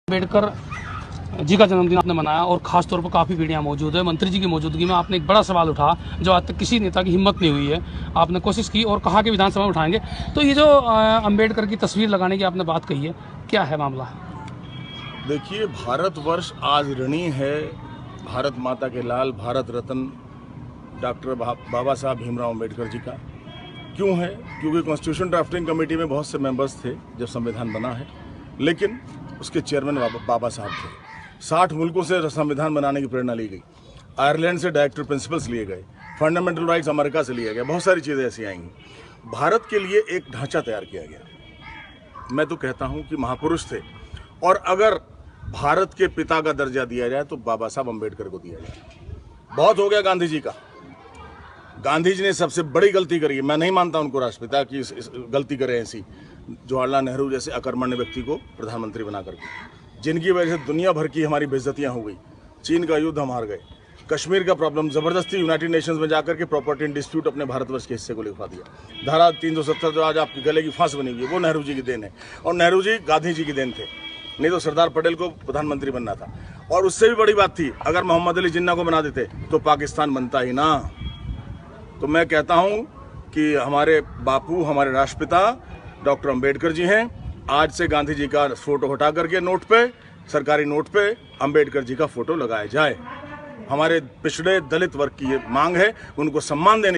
अम्बेडकर जी का जन्मदिन आपने मनाया और खास तौर पर काफ़ी पीढ़ियाँ मौजूद है। मंत्री जी की मौजूदगी में आपने एक बड़ा सवाल उठा जो आज तक किसी नेता की हिम्मत नहीं हुई है। आपने कोशिश की और कहा कि विधानसभा में उठाएंगे। तो ये जो अम्बेडकर की तस्वीर लगाने की आपने बात कही है, क्या है मामला? देखिए, भारतवर्ष आज ऋणी है भारत माता के लाल भारत रत्न डॉक्टर बाबा साहब भीमराव अम्बेडकर जी का। क्यों है? क्योंकि कॉन्स्टिट्यूशन ड्राफ्टिंग कमेटी में बहुत से मेंबर्स थे जब संविधान बना है, लेकिन उसके चेयरमैन बाबा साहब थे। 60 मुल्कों से संविधान बनाने की प्रेरणा ली गई, आयरलैंड से डायरेक्टर प्रिंसिपल्स लिए गए, फंडामेंटल राइट्स अमेरिका से लिए गए, बहुत सारी चीज़ें ऐसी आएंगी। भारत के लिए एक ढांचा तैयार किया गया। मैं तो कहता हूँ कि महापुरुष थे, और अगर भारत के पिता का दर्जा दिया जाए तो बाबा साहब अम्बेडकर को दिया जाए। बहुत हो गया गांधी जी का। गांधी जी ने सबसे बड़ी गलती करी है। मैं नहीं मानता उनको राष्ट्रपिता की इस गलती करे ऐसी, जवाहरलाल नेहरू जैसे अकर्मण्य व्यक्ति को प्रधानमंत्री बना करके, जिनकी वजह से दुनिया भर की हमारी बेइज्जतियां हो गई। चीन का युद्ध हम हार गए, कश्मीर का प्रॉब्लम जबरदस्ती यूनाइटेड नेशंस में जाकर के प्रॉपर्टी इन डिस्प्यूट अपने भारतवर्ष के हिस्से को लिखवा दिया। धारा 370 जो आज आपके गले की फांस बनी हुई है, वो नेहरू जी की देन है, और नेहरू जी गांधी जी की देन थे। नहीं तो सरदार पटेल को प्रधानमंत्री बनना था। और उससे भी बड़ी बात थी, अगर मोहम्मद अली जिन्ना को बना देते तो पाकिस्तान बनता ही ना। तो मैं कहता हूं कि हमारे बापू, हमारे राष्ट्रपिता डॉक्टर अम्बेडकर जी हैं। आज से गांधी जी का फोटो हटा करके नोट पे, सरकारी नोट पे अम्बेडकर जी का फोटो लगाया जाए। हमारे पिछड़े दलित वर्ग की ये मांग है, उनको सम्मान देने